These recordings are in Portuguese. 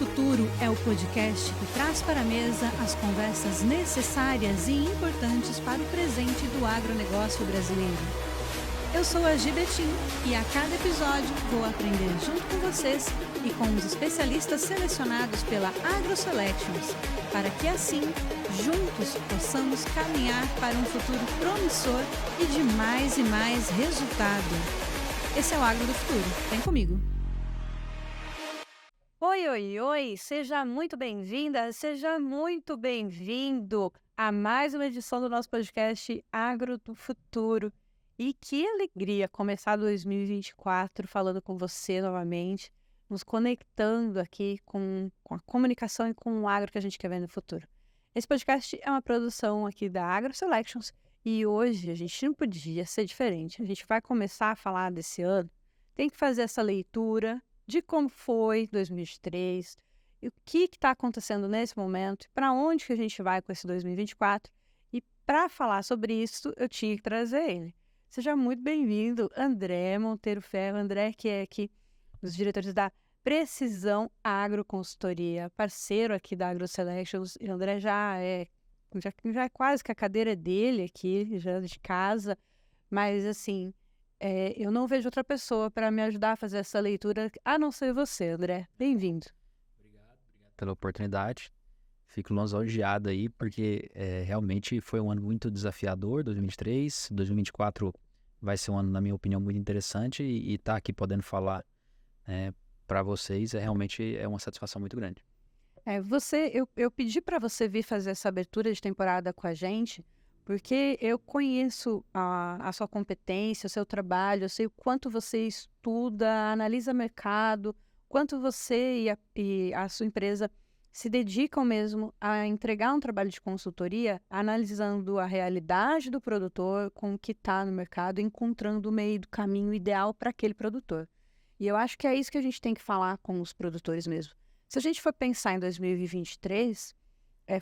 Futuro é o podcast que traz para a mesa as conversas necessárias e importantes para o presente do agronegócio brasileiro. Eu sou a Gibetim e a cada episódio vou aprender junto com vocês e com os especialistas selecionados pela AgroSelections, para que assim, juntos, possamos caminhar para um futuro promissor e de mais e mais resultado. Esse é o Agro do Futuro. Vem comigo! Oi, seja muito bem-vinda, seja muito bem-vindo a mais uma edição do nosso podcast Agro do Futuro. E que alegria começar 2024 falando com você novamente, nos conectando aqui com a comunicação e com o agro que a gente quer ver no futuro. Esse podcast é uma produção aqui da AgroSelections e hoje a gente não podia ser diferente. A gente vai começar a falar desse ano, tem que fazer essa leitura de como foi 2023 e o que está acontecendo nesse momento, para onde que a gente vai com esse 2024. E para falar sobre isso, eu tinha que trazer ele. Seja muito bem-vindo, André Monteiro Ferro. André, que é aqui dos diretores da Precisão Agroconsultoria, parceiro aqui da AgroSelections. E André já é quase que a cadeira dele aqui, já de casa, mas assim... eu não vejo outra pessoa para me ajudar a fazer essa leitura, a não ser você, André. Bem-vindo. Obrigado pela oportunidade. Fico lisonjeado aí, porque realmente foi um ano muito desafiador, 2023. 2024 vai ser um ano, na minha opinião, muito interessante e estar aqui podendo falar para vocês realmente é uma satisfação muito grande. Eu pedi para você vir fazer essa abertura de temporada com a gente, porque eu conheço a sua competência, o seu trabalho, eu sei o quanto você estuda, analisa mercado, quanto você e a sua empresa se dedicam mesmo a entregar um trabalho de consultoria, analisando a realidade do produtor com o que está no mercado, encontrando o meio do caminho ideal para aquele produtor. E eu acho que é isso que a gente tem que falar com os produtores mesmo. Se a gente for pensar em 2023...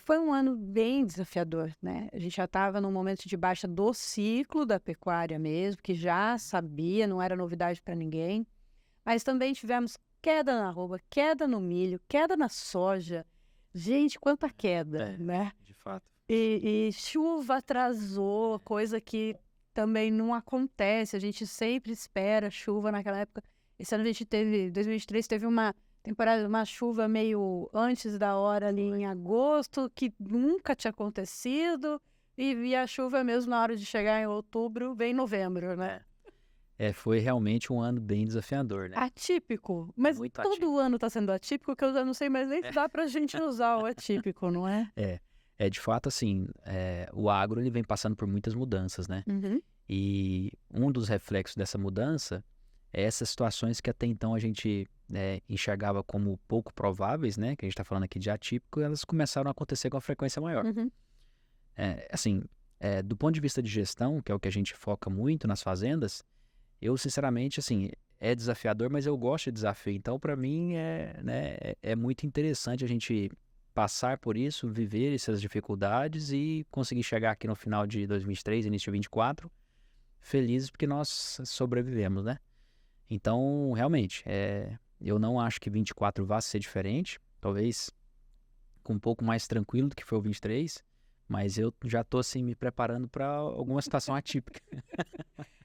foi um ano bem desafiador, né? A gente já estava num momento de baixa do ciclo da pecuária mesmo, que já sabia, não era novidade para ninguém. Mas também tivemos queda na arroba, queda no milho, queda na soja. Gente, quanta queda, né? De fato. E chuva atrasou, coisa que também não acontece. A gente sempre espera chuva naquela época. Esse ano 2023 teve uma temporada, uma chuva meio antes da hora ali em agosto, que nunca tinha acontecido, e a chuva mesmo na hora de chegar em outubro, vem em novembro, né? Foi realmente um ano bem desafiador, né? Atípico, mas Muito todo atípico. ano está sendo atípico, que eu já não sei mais nem se dá pra gente usar o atípico, não é? De fato, assim, o agro ele vem passando por muitas mudanças, né? Uhum. E um dos reflexos dessa mudança é essas situações que até então a gente enxergava como pouco prováveis, né? Que a gente está falando aqui de atípico, elas começaram a acontecer com a frequência maior. Uhum. Do ponto de vista de gestão, que é o que a gente foca muito nas fazendas, eu sinceramente, assim, é desafiador, mas eu gosto de desafio. Então, para mim, é muito interessante a gente passar por isso, viver essas dificuldades e conseguir chegar aqui no final de 2023, início de 2024, felizes porque nós sobrevivemos, né? Então, realmente, eu não acho que 24 vá ser diferente, talvez com um pouco mais tranquilo do que foi o 23, mas eu já estou assim, me preparando para alguma situação atípica.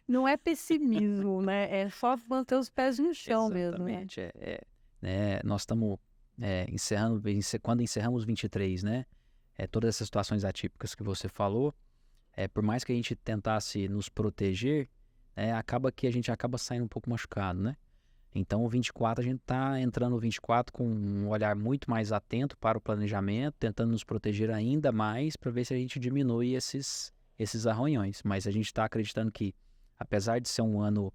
Não é pessimismo, né? É só manter os pés no chão mesmo, né? Exatamente. Nós estamos encerrando, quando encerramos 23, né? Todas essas situações atípicas que você falou, por mais que a gente tentasse nos proteger, acaba que a gente acaba saindo um pouco machucado, né? Então o 24, a gente está entrando no 24 com um olhar muito mais atento para o planejamento, tentando nos proteger ainda mais para ver se a gente diminui esses arranhões. Mas a gente está acreditando que, apesar de ser um ano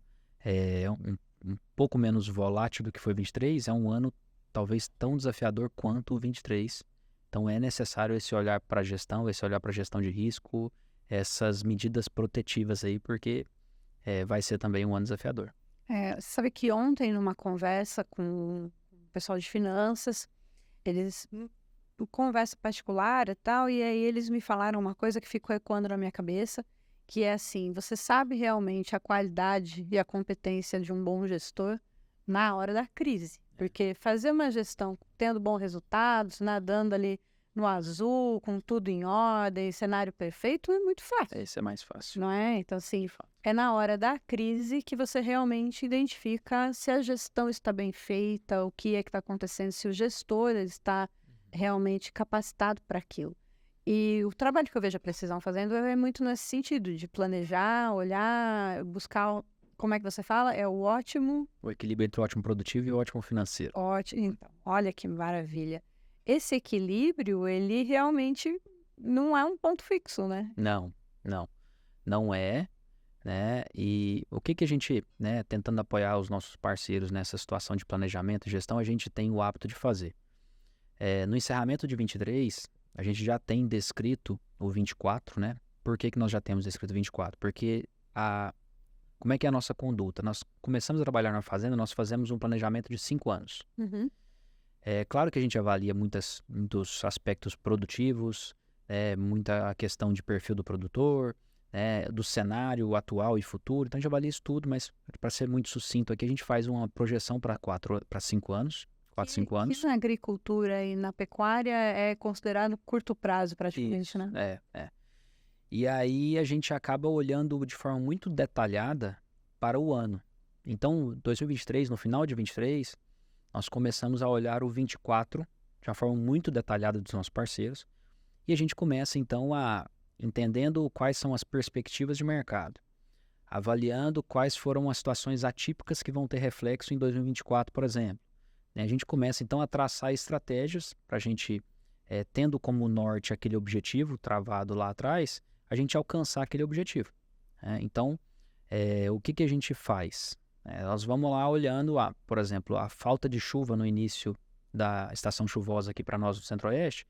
um pouco menos volátil do que foi 23, é um ano talvez tão desafiador quanto o 23. Então é necessário esse olhar para a gestão, esse olhar para a gestão de risco, essas medidas protetivas aí, porque vai ser também um ano desafiador. Você sabe que ontem, numa conversa com o pessoal de finanças, eles conversa particular e tal, e aí eles me falaram uma coisa que ficou ecoando na minha cabeça, que é assim, você sabe realmente a qualidade e a competência de um bom gestor na hora da crise. Porque fazer uma gestão tendo bons resultados, nadando ali no azul, com tudo em ordem, cenário perfeito, é muito fácil. Esse é mais fácil. Não é? Então, assim, é na hora da crise que você realmente identifica se a gestão está bem feita, o que é que está acontecendo, se o gestor está realmente capacitado para aquilo. E o trabalho que eu vejo a Precisão fazendo é muito nesse sentido, de planejar, olhar, buscar, como é que você fala? É o ótimo... O equilíbrio entre o ótimo produtivo e o ótimo financeiro. Ótimo. Então, olha que maravilha. Esse equilíbrio, ele realmente não é um ponto fixo, né? Não é, né? E o que a gente, né, tentando apoiar os nossos parceiros nessa situação de planejamento e gestão, a gente tem o hábito de fazer. No encerramento de 23, a gente já tem descrito o 24, né? Por que nós já temos descrito o 24? Porque como é que é a nossa conduta? Nós começamos a trabalhar na fazenda, nós fazemos um planejamento de 5 anos. É claro que a gente avalia muitos aspectos produtivos, muita questão de perfil do produtor, do cenário atual e futuro. Então a gente avalia isso tudo, mas para ser muito sucinto aqui, a gente faz uma projeção para 5 anos. 4, 5 anos. Que na agricultura e na pecuária é considerado curto prazo praticamente, Isso, né? E aí a gente acaba olhando de forma muito detalhada para o ano. Então, 2023, no final de 23, nós começamos a olhar o 24 de uma forma muito detalhada dos nossos parceiros. E a gente começa, então, entendendo quais são as perspectivas de mercado, avaliando quais foram as situações atípicas que vão ter reflexo em 2024, por exemplo. A gente começa, então, a traçar estratégias para a gente, tendo como norte aquele objetivo travado lá atrás, a gente alcançar aquele objetivo. Então, o que a gente faz? Nós vamos lá olhando, por exemplo, a falta de chuva no início da estação chuvosa aqui para nós do Centro-Oeste,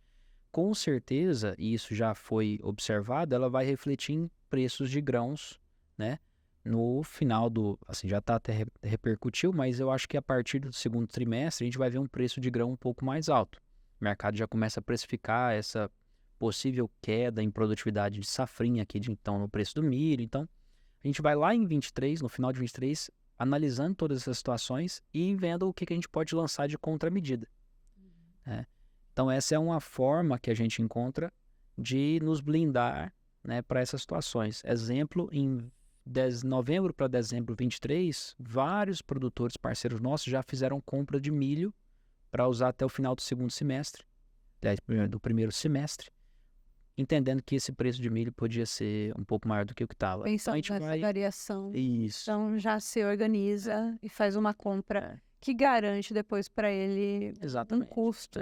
com certeza, e isso já foi observado, ela vai refletir em preços de grãos, né? No final assim, já até repercutiu, mas eu acho que a partir do segundo trimestre a gente vai ver um preço de grão um pouco mais alto. O mercado já começa a precificar essa possível queda em produtividade de safrinha aqui, então, no preço do milho. Então, a gente vai lá em 23, no final de 23, analisando todas essas situações e vendo o que a gente pode lançar de contramedida. Então, essa é uma forma que a gente encontra de nos blindar, né, para essas situações. Exemplo, em novembro para dezembro de 23, vários produtores parceiros nossos já fizeram compra de milho para usar até o final do segundo semestre, do primeiro semestre, entendendo que esse preço de milho podia ser um pouco maior do que o que estava. Pensando nessa variação. Isso. Então já se organiza e faz uma compra que garante depois para ele um custo.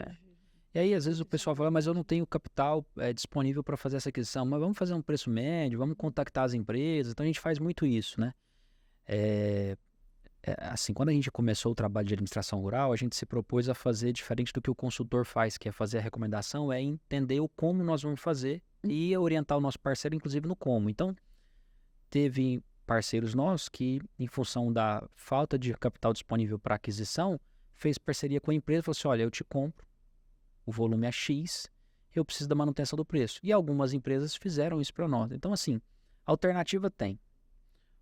E aí, às vezes, o pessoal fala, mas eu não tenho capital disponível para fazer essa aquisição. Mas vamos fazer um preço médio, vamos contactar as empresas. Então, a gente faz muito isso, né? Assim, quando a gente começou o trabalho de administração rural, a gente se propôs a fazer diferente do que o consultor faz, que é fazer a recomendação, é entender o como nós vamos fazer e orientar o nosso parceiro, inclusive, no como. Então, teve parceiros nossos que, em função da falta de capital disponível para aquisição, fez parceria com a empresa e falou assim, olha, eu te compro, o volume é X, eu preciso da manutenção do preço. E algumas empresas fizeram isso para nós. Então, assim, alternativa tem.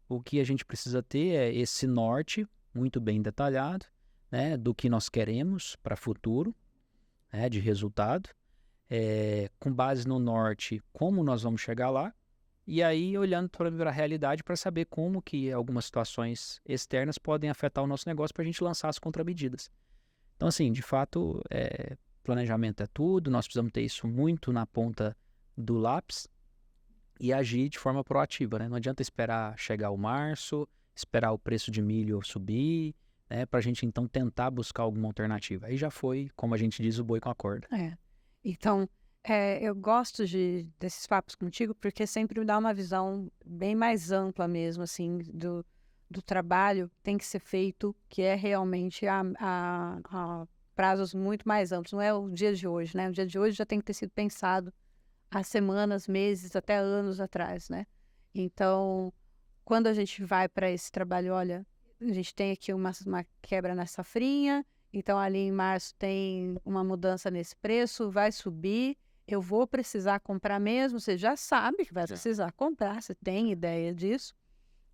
O que a gente precisa ter é esse norte muito bem detalhado, né, do que nós queremos para o futuro, né, de resultado, com base no norte, como nós vamos chegar lá, e aí olhando para a realidade para saber como que algumas situações externas podem afetar o nosso negócio para a gente lançar as contramedidas. Então, assim, de fato, planejamento é tudo, nós precisamos ter isso muito na ponta do lápis e agir de forma proativa, né? Não adianta esperar chegar o março, esperar o preço de milho subir, né? Para a gente, então, tentar buscar alguma alternativa. Aí já foi, como a gente diz, o boi com a corda. Então, eu gosto desses papos contigo porque sempre me dá uma visão bem mais ampla mesmo, assim, do trabalho que tem que ser feito, que é realmente a prazos muito mais amplos. Não é o dia de hoje, né? O dia de hoje já tem que ter sido pensado há semanas, meses, até anos atrás, né? Então, quando a gente vai para esse trabalho, olha, a gente tem aqui uma quebra na safrinha, então ali em março tem uma mudança nesse preço, vai subir, eu vou precisar comprar mesmo, você já sabe que vai precisar comprar, você tem ideia disso,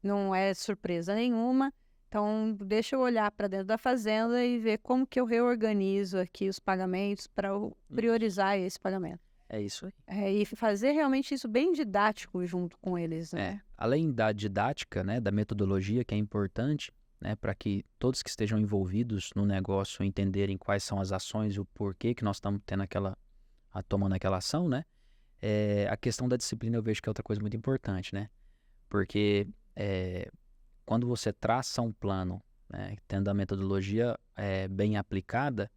não é surpresa nenhuma. Então, deixa eu olhar para dentro da fazenda e ver como que eu reorganizo aqui os pagamentos para priorizar esse pagamento. É isso aí. E fazer realmente isso bem didático junto com eles, né? Além da didática, né, da metodologia, que é importante, né, para que todos que estejam envolvidos no negócio entenderem quais são as ações e o porquê que nós estamos tendo tomando aquela ação, né? A questão da disciplina eu vejo que é outra coisa muito importante, né? Porque quando você traça um plano, né, tendo a metodologia bem aplicada,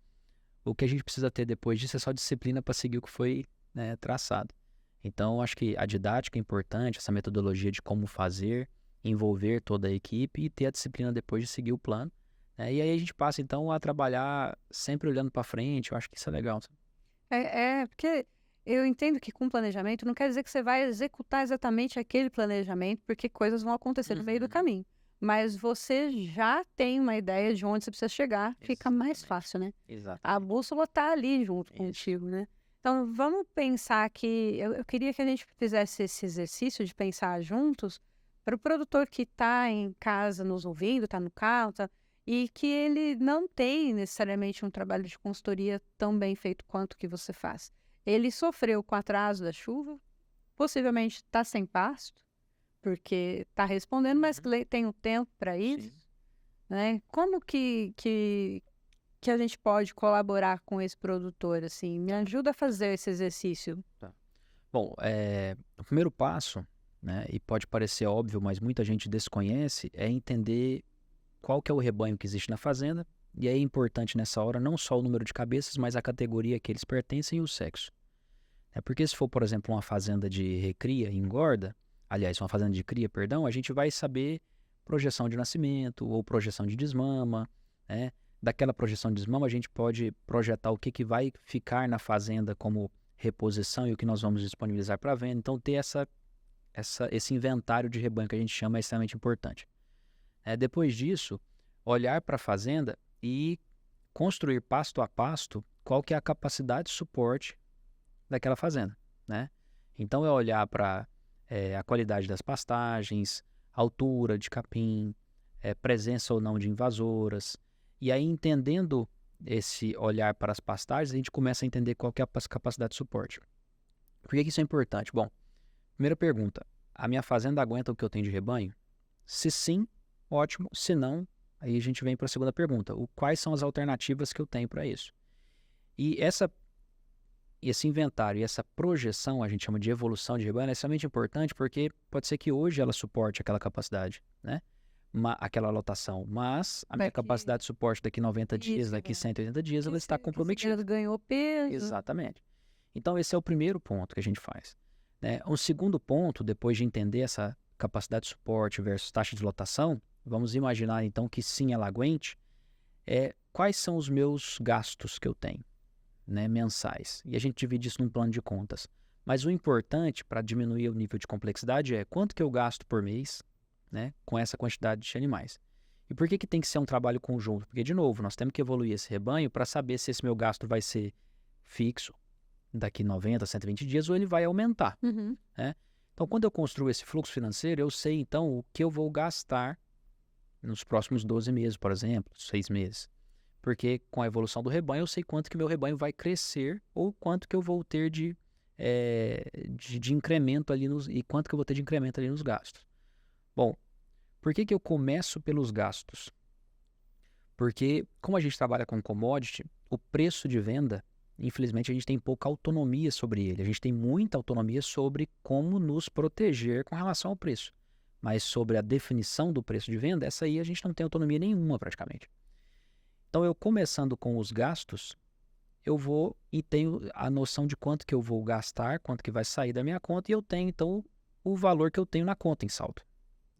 o que a gente precisa ter depois disso é só disciplina para seguir o que foi, né, traçado. Então, eu acho que a didática é importante, essa metodologia de como fazer, envolver toda a equipe e ter a disciplina depois de seguir o plano, né? E aí a gente passa, então, a trabalhar sempre olhando para frente. Eu acho que isso é legal. Porque eu entendo que com planejamento não quer dizer que você vai executar exatamente aquele planejamento, porque coisas vão acontecer no meio do caminho. Mas você já tem uma ideia de onde você precisa chegar, fica mais fácil, né? Exato. A bússola está ali junto contigo, né? Então, vamos pensar que... Eu queria que a gente fizesse esse exercício de pensar juntos para o produtor que está em casa nos ouvindo, está no carro, e que ele não tem necessariamente um trabalho de consultoria tão bem feito quanto o que você faz. Ele sofreu com o atraso da chuva, possivelmente está sem pasto, porque está respondendo, mas tem um tempo para isso. Né? Como que a gente pode colaborar com esse produtor? Assim? Me ajuda a fazer esse exercício. Bom, o primeiro passo, né, e pode parecer óbvio, mas muita gente desconhece, é entender qual que é o rebanho que existe na fazenda, e é importante nessa hora não só o número de cabeças, mas a categoria que eles pertencem e o sexo. Porque se for, por exemplo, uma fazenda de recria e engorda, aliás, uma fazenda de cria, perdão, a gente vai saber projeção de nascimento ou projeção de desmama, né? Daquela projeção de desmama a gente pode projetar o que vai ficar na fazenda como reposição e o que nós vamos disponibilizar para venda. Então, ter esse inventário de rebanho que a gente chama é extremamente importante. Depois disso, olhar para a fazenda e construir pasto a pasto qual que é a capacidade de suporte daquela fazenda, né? Então, é olhar para a qualidade das pastagens, altura de capim, presença ou não de invasoras. E aí, entendendo esse olhar para as pastagens, a gente começa a entender qual que é a capacidade de suporte. Por que isso é importante? Bom, primeira pergunta, a minha fazenda aguenta o que eu tenho de rebanho? Se sim, ótimo. Se não, aí a gente vem para a segunda pergunta. Quais são as alternativas que eu tenho para isso? E esse inventário e essa projeção, a gente chama de evolução de rebanho, é extremamente importante porque pode ser que hoje ela suporte aquela capacidade, né? Aquela lotação, mas a minha capacidade de suporte daqui 90 dias, daqui 180 dias, ela está comprometida. Ganhou peso. Exatamente. Então, esse é o primeiro ponto que a gente faz, né? Um segundo ponto, depois de entender essa capacidade de suporte versus taxa de lotação, vamos imaginar, então, que sim, ela aguente, quais são os meus gastos que eu tenho, né, mensais. E a gente divide isso num plano de contas. Mas o importante para diminuir o nível de complexidade é quanto que eu gasto por mês, né, com essa quantidade de animais. E por que tem que ser um trabalho conjunto? Porque, de novo, nós temos que evoluir esse rebanho para saber se esse meu gasto vai ser fixo daqui 90, 120 dias ou ele vai aumentar. Né? Então, quando eu construo esse fluxo financeiro, eu sei, então, o que eu vou gastar nos próximos 12 meses, por exemplo, 6 meses. Porque com a evolução do rebanho, eu sei quanto que meu rebanho vai crescer ou quanto que eu vou ter de incremento ali e quanto que eu vou ter de incremento ali nos gastos. Bom, por que eu começo pelos gastos? Porque, como a gente trabalha com commodity, o preço de venda, infelizmente, a gente tem pouca autonomia sobre ele. A gente tem muita autonomia sobre como nos proteger com relação ao preço. Mas sobre a definição do preço de venda, essa aí a gente não tem autonomia nenhuma praticamente. Então, eu começando com os gastos, eu vou e tenho a noção de quanto que eu vou gastar, quanto que vai sair da minha conta, e eu tenho, então, o valor que eu tenho na conta em saldo.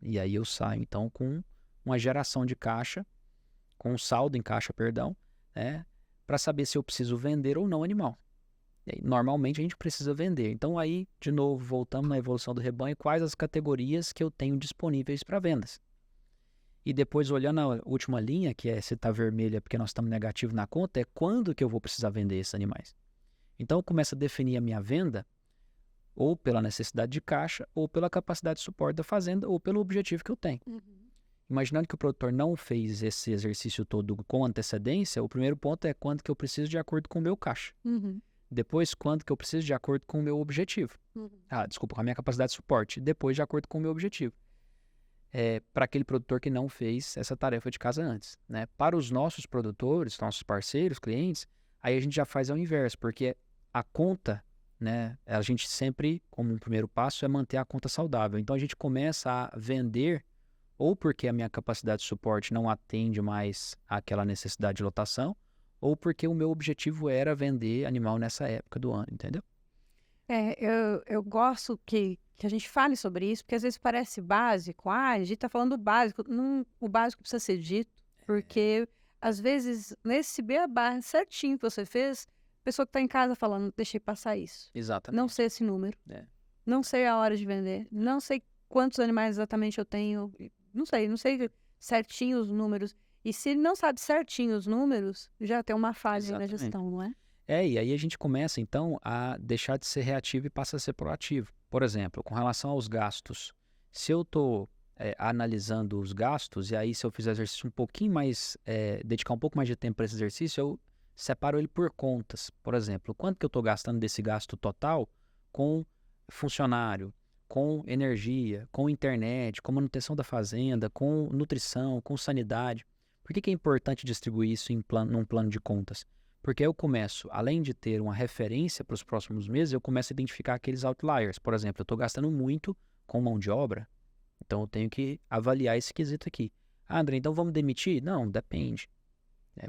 E aí eu saio, então, com uma geração de caixa, com um saldo em caixa, perdão, né, para saber se eu preciso vender ou não o animal. E aí, normalmente a gente precisa vender. Então aí, de novo, voltamos na evolução do rebanho, quais as categorias que eu tenho disponíveis para vendas. E depois, olhando a última linha, que se está vermelha porque nós estamos negativo na conta, é quando que eu vou precisar vender esses animais. Então eu começo a definir a minha venda ou pela necessidade de caixa, ou pela capacidade de suporte da fazenda, ou pelo objetivo que eu tenho. Imaginando que o produtor não fez esse exercício todo com antecedência, o primeiro ponto é quanto que eu preciso de acordo com o meu caixa. Uhum. Depois, quanto que eu preciso de acordo com o meu objetivo. Desculpa, com a minha capacidade de suporte. Depois, de acordo com o meu objetivo. Para aquele produtor que não fez essa tarefa de casa antes, né? Para os nossos produtores, nossos parceiros, clientes, aí a gente já faz ao inverso, porque a conta, né? A gente sempre, como um primeiro passo, é manter a conta saudável. Então, a gente começa a vender, ou porque a minha capacidade de suporte não atende mais àquela necessidade de lotação, ou porque o meu objetivo era vender animal nessa época do ano, entendeu? Eu gosto que a gente fale sobre isso, porque às vezes parece básico. A gente tá falando do básico. Não, o básico precisa ser dito, porque às vezes, nesse beabá certinho que você fez, a pessoa que tá em casa falando, deixei passar isso. Exatamente. Não sei esse número. É. Não sei a hora de vender. Não sei quantos animais exatamente eu tenho. Não sei certinho os números. E se ele não sabe certinho os números, já tem uma falha na Exatamente. gestão, não é? E aí a gente começa, então, a deixar de ser reativo e passa a ser proativo. Por exemplo, com relação aos gastos, se eu estou analisando os gastos, e aí se eu fizer exercício um pouquinho mais, dedicar um pouco mais de tempo para esse exercício, eu separo ele por contas. Por exemplo, quanto que eu estou gastando desse gasto total com funcionário, com energia, com internet, com manutenção da fazenda, com nutrição, com sanidade. Por que é importante distribuir isso num plano de contas? Porque eu começo, além de ter uma referência para os próximos meses, eu começo a identificar aqueles outliers. Por exemplo, eu estou gastando muito com mão de obra, então eu tenho que avaliar esse quesito aqui. André, então vamos demitir? Não, depende.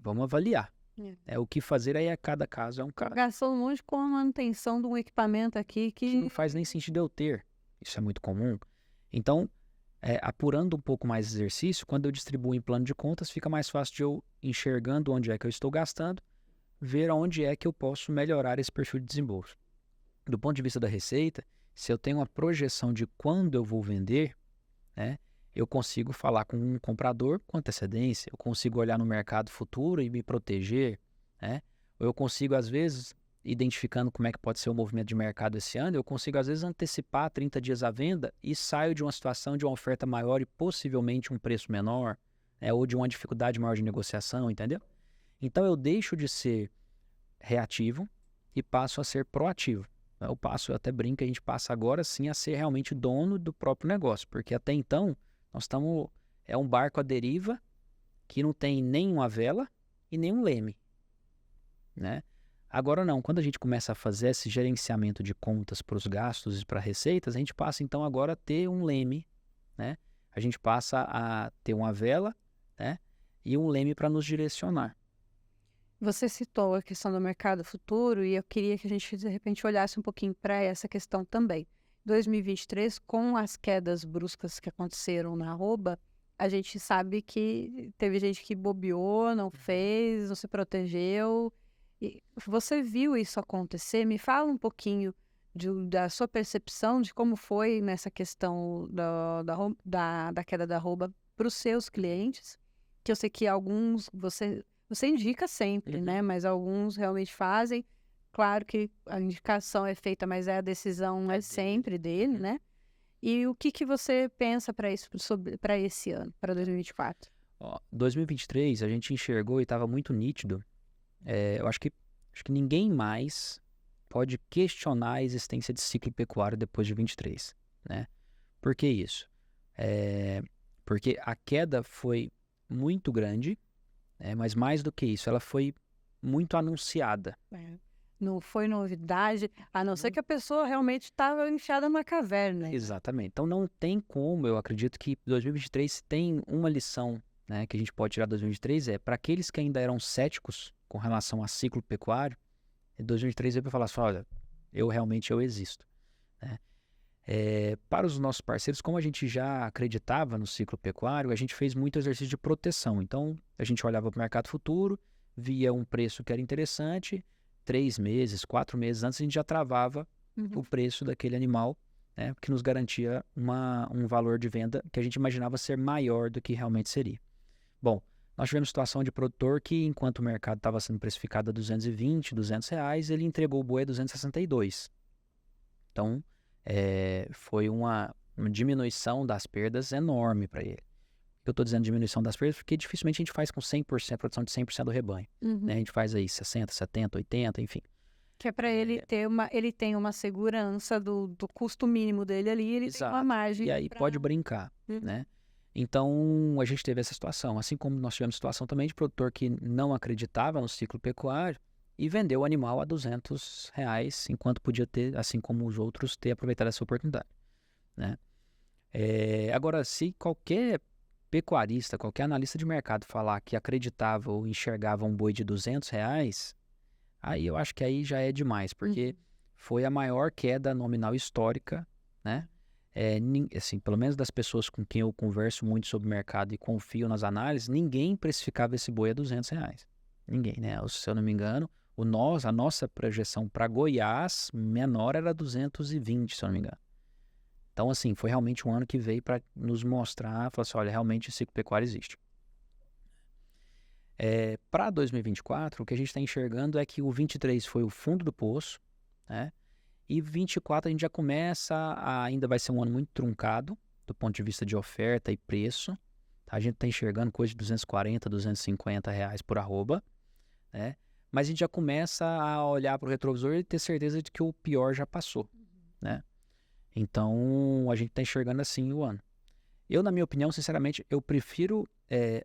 Vamos avaliar. O que fazer aí cada caso é um caso. Gastou muito com a manutenção de um equipamento aqui que não faz nem sentido eu ter. Isso é muito comum. Então, apurando um pouco mais exercício, quando eu distribuo em plano de contas, fica mais fácil de eu, enxergando onde é que eu estou gastando, ver onde é que eu posso melhorar esse perfil de desembolso. Do ponto de vista da receita, se eu tenho uma projeção de quando eu vou vender, né, eu consigo falar com um comprador com antecedência, eu consigo olhar no mercado futuro e me proteger, né? Ou eu consigo, às vezes, identificando como é que pode ser o movimento de mercado esse ano, eu consigo, às vezes, antecipar 30 dias à venda e saio de uma situação de uma oferta maior e possivelmente um preço menor, ou de uma dificuldade maior de negociação, entendeu? Então, eu deixo de ser reativo e passo a ser proativo. Eu até brinco, a gente passa agora sim a ser realmente dono do próprio negócio, porque até então nós estamos, um barco à deriva que não tem nem uma vela e nem um leme, né? Agora não, quando a gente começa a fazer esse gerenciamento de contas para os gastos e para receitas, a gente passa então agora a ter um leme, né? A gente passa a ter uma vela, né? E um leme para nos direcionar. Você citou a questão do mercado futuro e eu queria que a gente, de repente, olhasse um pouquinho para essa questão também. 2023, com as quedas bruscas que aconteceram na arroba, a gente sabe que teve gente que bobeou, não fez, não se protegeu. E você viu isso acontecer? Me fala um pouquinho da sua percepção de como foi nessa questão da queda da arroba para os seus clientes, que eu sei que alguns você indica sempre, né? Mas alguns realmente fazem. Claro que a indicação é feita, mas a decisão é sempre dele, né? E o que você pensa para esse ano, para 2024? 2023 a gente enxergou e estava muito nítido. Eu acho que ninguém mais pode questionar a existência de ciclo pecuário depois de 23, né? Por que isso? Porque a queda foi muito grande. Mas mais do que isso, ela foi muito anunciada. Não foi novidade, a não ser que a pessoa realmente estava enfiada numa caverna. Exatamente. Então não tem como, eu acredito que 2023 tem uma lição, né, que a gente pode tirar de 2023, para aqueles que ainda eram céticos com relação a ciclo pecuário, 2023 veio para falar assim, olha, eu existo, né? Para os nossos parceiros, como a gente já acreditava no ciclo pecuário, a gente fez muito exercício de proteção. Então, a gente olhava para o mercado futuro, via um preço que era interessante, 3 meses, 4 meses antes, a gente já travava o preço daquele animal, né, que nos garantia um valor de venda que a gente imaginava ser maior do que realmente seria. Bom, nós tivemos situação de produtor que, enquanto o mercado estava sendo precificado a 220, R$200, ele entregou o boi a 262. Então, foi uma diminuição das perdas enorme para ele. Eu estou dizendo diminuição das perdas porque dificilmente a gente faz com 100%, a produção de 100% do rebanho. Né? A gente faz aí 60, 70, 80, enfim. Que é para ele ter ele tem uma segurança do custo mínimo dele ali, ele tem uma margem. E aí pode brincar, né? Então, a gente teve essa situação. Assim como nós tivemos situação também de produtor que não acreditava no ciclo pecuário e vendeu o animal a R$200, enquanto podia ter, assim como os outros, ter aproveitado essa oportunidade, né? Agora, se qualquer pecuarista, qualquer analista de mercado falar que acreditava ou enxergava um boi de R$200, aí eu acho que aí já é demais, porque foi a maior queda nominal histórica, né? Assim, pelo menos das pessoas com quem eu converso muito sobre o mercado e confio nas análises, ninguém precificava esse boi a R$200. Ninguém, né? Se eu não me engano, a nossa projeção para Goiás menor era 220, se eu não me engano. Então, assim, foi realmente um ano que veio para nos mostrar, falar assim, olha, realmente o ciclo pecuário existe. Para 2024, o que a gente está enxergando é que o 23 foi o fundo do poço, né? E 24 a gente já começa, ainda vai ser um ano muito truncado, do ponto de vista de oferta e preço. Tá? A gente está enxergando coisa de 240, 250 reais por arroba, né? Mas a gente já começa a olhar para o retrovisor e ter certeza de que o pior já passou, né? Então, a gente está enxergando assim o ano. Eu, na minha opinião, sinceramente, eu prefiro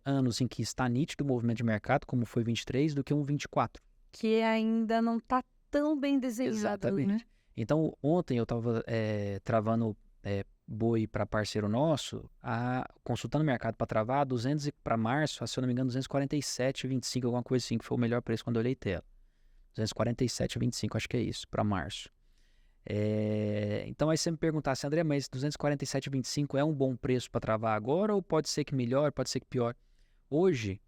anos em que está nítido o movimento de mercado, como foi 23, do que um 24. Que ainda não está tão bem desenhado. Exatamente. Né? Então, ontem eu estava travando boi para parceiro nosso, consultando o mercado para travar, 200 para março, se eu não me engano, 247,25, alguma coisa assim, que foi o melhor preço quando eu olhei tela. 247,25, acho que é isso, para março. Então aí você me perguntasse, André, mas 247,25 é um bom preço para travar agora ou pode ser que melhor, pode ser que pior? Hoje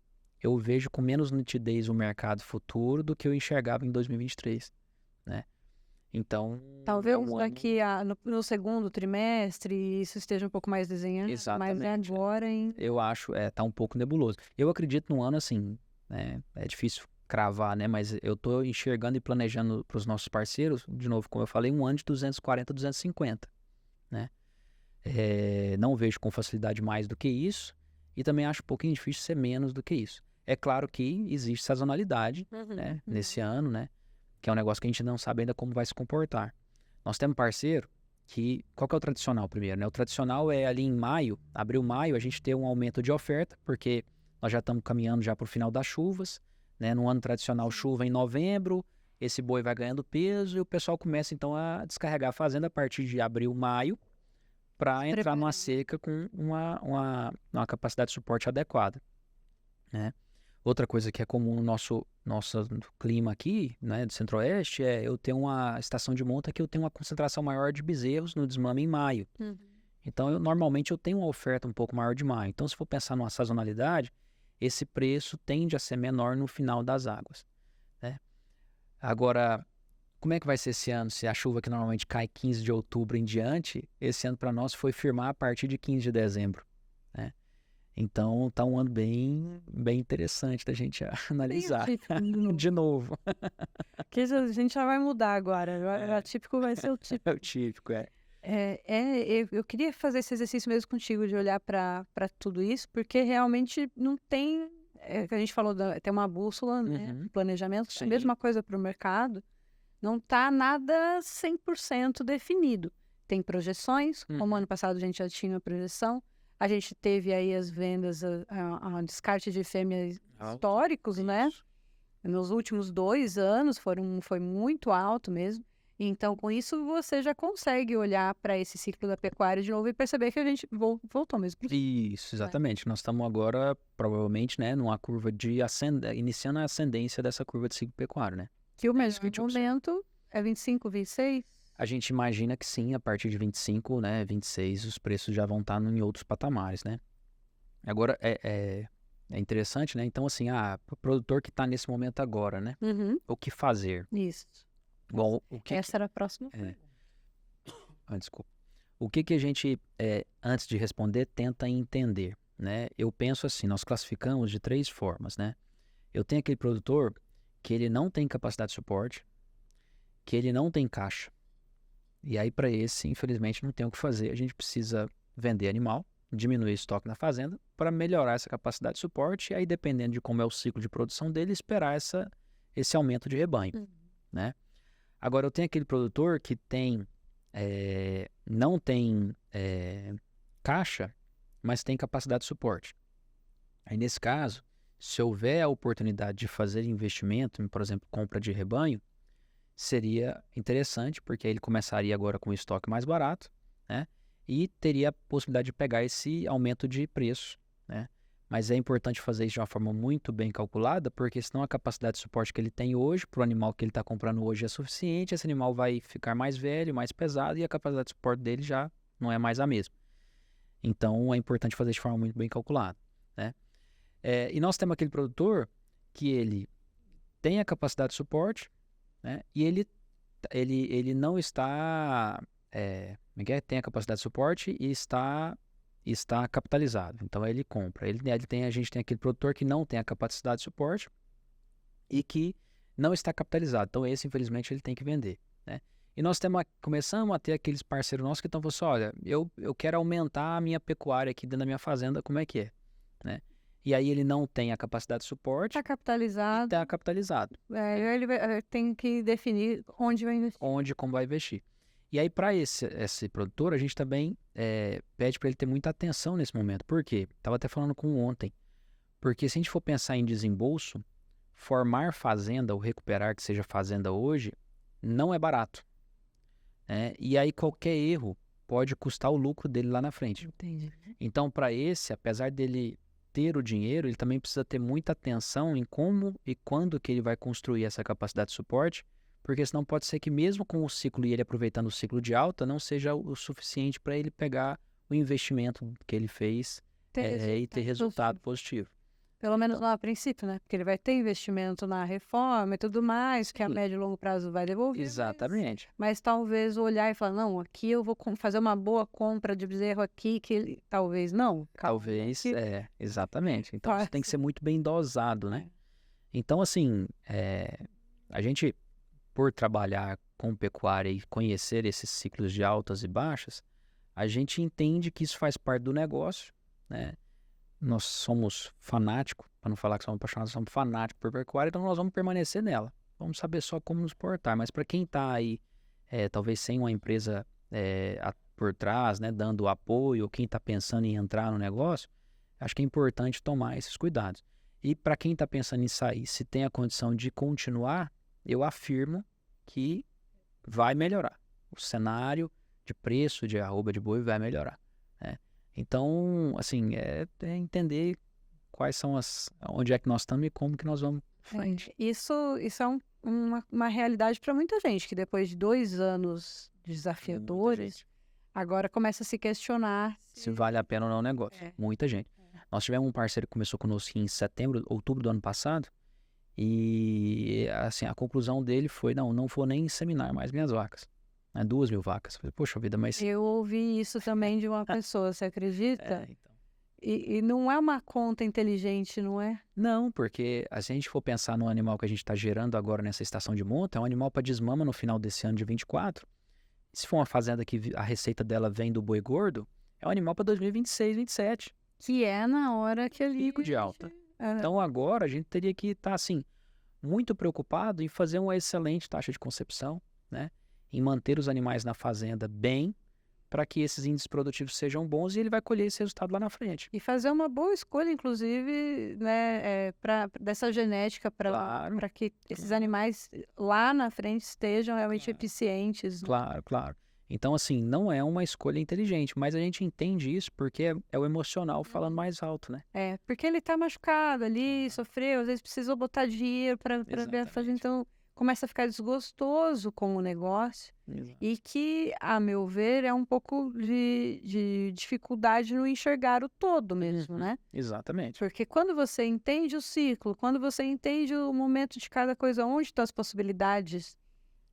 eu vejo com menos nitidez o mercado futuro do que eu enxergava em 2023, né? Então talvez daqui no segundo trimestre isso esteja um pouco mais desenhado. Exatamente. Mas agora eu acho tá um pouco nebuloso. Eu acredito num ano assim, né? É difícil cravar, né? Mas eu tô enxergando e planejando para os nossos parceiros, de novo, como eu falei, um ano de 240, 250, né? Não vejo com facilidade mais do que isso e também acho um pouquinho difícil ser menos do que isso. É claro que existe sazonalidade, né? Nesse ano, né? Que é um negócio que a gente não sabe ainda como vai se comportar. Nós temos parceiro que... Qual que é o tradicional primeiro, né? O tradicional é ali em maio, abril, maio, a gente ter um aumento de oferta, porque nós já estamos caminhando já para o final das chuvas, né? No ano tradicional, chuva em novembro, esse boi vai ganhando peso e o pessoal começa então a descarregar a fazenda a partir de abril, maio, para entrar numa seca com uma capacidade de suporte adequada, né? Outra coisa que é comum no nosso clima aqui, né, do Centro-Oeste, eu tenho uma estação de monta que eu tenho uma concentração maior de bezerros no desmame em maio. Então, normalmente eu tenho uma oferta um pouco maior de maio. Então, se for pensar numa sazonalidade, esse preço tende a ser menor no final das águas, né? Agora, como é que vai ser esse ano? Se a chuva que normalmente cai 15 de outubro em diante, esse ano para nós foi firmar a partir de 15 de dezembro, né? Então, tá um ano bem interessante da gente analisar de novo. Que a gente já vai mudar agora. O atípico vai ser o típico. É o típico, eu queria fazer esse exercício mesmo contigo, de olhar para tudo isso, porque realmente não tem... a gente falou, tem uma bússola, né? Planejamento, Sim. a mesma coisa para o mercado. Não está nada 100% definido. Tem projeções, como ano passado a gente já tinha uma projeção. A gente teve aí as vendas, a descarte de fêmeas históricos, né? Nos últimos 2 anos foi muito alto mesmo. Então, com isso, você já consegue olhar para esse ciclo da pecuária de novo e perceber que a gente voltou mesmo. Isso, exatamente. Nós estamos agora, provavelmente, né, numa curva de iniciando a ascendência dessa curva de ciclo pecuário, né? Que o mesmo momento é 25, 26? A gente imagina que sim, a partir de 25, né, 26, os preços já vão estar em outros patamares, né? Agora, é interessante, né? Então, assim, o produtor que está nesse momento agora, né? O que fazer? Isso. Bom, Essa era a próxima. Desculpa. O que a gente, antes de responder, tenta entender, né? Eu penso assim, nós classificamos de 3 formas, né? Eu tenho aquele produtor que ele não tem capacidade de suporte, que ele não tem caixa. E aí, para esse, infelizmente, não tem o que fazer. A gente precisa vender animal, diminuir o estoque na fazenda para melhorar essa capacidade de suporte, e aí dependendo de como é o ciclo de produção dele, esperar esse aumento de rebanho, né? Agora, eu tenho aquele produtor que não tem caixa, mas tem capacidade de suporte. Aí, nesse caso, se houver a oportunidade de fazer investimento em, por exemplo, compra de rebanho, seria interessante, porque aí ele começaria agora com um estoque mais barato, né? E teria a possibilidade de pegar esse aumento de preço, né? Mas é importante fazer isso de uma forma muito bem calculada, porque senão a capacidade de suporte que ele tem hoje, para o animal que ele está comprando hoje, é suficiente, esse animal vai ficar mais velho, mais pesado, e a capacidade de suporte dele já não é mais a mesma. Então, é importante fazer de forma muito bem calculada, né? E nós temos aquele produtor que ele tem a capacidade de suporte, né? E ele não está... tem a capacidade de suporte e está capitalizado. Então, ele compra. A gente tem aquele produtor que não tem a capacidade de suporte e que não está capitalizado. Então, esse, infelizmente, ele tem que vender, né? E nós começamos a ter aqueles parceiros nossos que estão falando assim, olha, eu quero aumentar a minha pecuária aqui dentro da minha fazenda, como é que é, né? E aí ele não tem a capacidade de suporte. Está capitalizado. Está capitalizado. Ele tem que definir onde vai investir. Como vai investir. E aí, para esse produtor, a gente também pede para ele ter muita atenção nesse momento. Por quê? Estava até falando com ontem. Porque se a gente for pensar em desembolso, formar fazenda ou recuperar que seja fazenda hoje, não é barato, né? E aí qualquer erro pode custar o lucro dele lá na frente. Entendi. Então, para esse, apesar dele ter o dinheiro, ele também precisa ter muita atenção em como e quando que ele vai construir essa capacidade de suporte, porque senão pode ser que mesmo com o ciclo e ele aproveitando o ciclo de alta, não seja o suficiente para ele pegar o investimento que ele fez e ter resultado positivo. Pelo menos lá a princípio, né? Porque ele vai ter investimento na reforma e tudo mais, que a médio e longo prazo vai devolver. Exatamente. Mas talvez olhar e falar, não, aqui eu vou fazer uma boa compra de bezerro aqui, que talvez não. Talvez, exatamente. Então, isso tem que ser muito bem dosado, né? Então, assim, a gente, por trabalhar com pecuária e conhecer esses ciclos de altas e baixas, a gente entende que isso faz parte do negócio, né? Nós somos fanáticos, para não falar que somos apaixonados, somos fanáticos por pecuária, então nós vamos permanecer nela. Vamos saber só como nos portar. Mas para quem está aí, talvez sem uma empresa por trás, né, dando apoio, ou quem está pensando em entrar no negócio, acho que é importante tomar esses cuidados. E para quem está pensando em sair, se tem a condição de continuar, eu afirmo que vai melhorar. O cenário de preço de arroba de boi vai melhorar, né? Então, assim, é entender quais são onde é que nós estamos e como que nós vamos frente. Isso é uma realidade para muita gente, que depois de 2 anos desafiadores, agora começa a se questionar se vale a pena ou não o negócio. Muita gente. Nós tivemos um parceiro que começou conosco em outubro do ano passado, e assim, a conclusão dele foi, não vou nem inseminar mais minhas vacas. 2.000 vacas. Falei, poxa vida, mas... Eu ouvi isso também de uma pessoa, você acredita? Então. E não é uma conta inteligente, não é? Não, porque se a gente for pensar no animal que a gente está gerando agora nessa estação de monta, é um animal para desmama no final desse ano de 24. Se for uma fazenda que a receita dela vem do boi gordo, é um animal para 2026, 27. Que é na hora que ele... Pico de alta. Então agora a gente teria que estar, assim, muito preocupado em fazer uma excelente taxa de concepção, né? Em manter os animais na fazenda bem, para que esses índices produtivos sejam bons e ele vai colher esse resultado lá na frente. E fazer uma boa escolha, inclusive, né, dessa genética para que esses animais lá na frente estejam realmente eficientes. Né? Claro. Então, assim, não é uma escolha inteligente, mas a gente entende isso porque é o emocional falando mais alto, né? Porque ele está machucado ali, sofreu, às vezes precisou botar dinheiro para ver a fazenda, então... começa a ficar desgostoso com o negócio. Exato. E que, a meu ver, é um pouco de dificuldade no enxergar o todo mesmo, né? Exatamente. Porque quando você entende o ciclo, quando você entende o momento de cada coisa, onde estão as possibilidades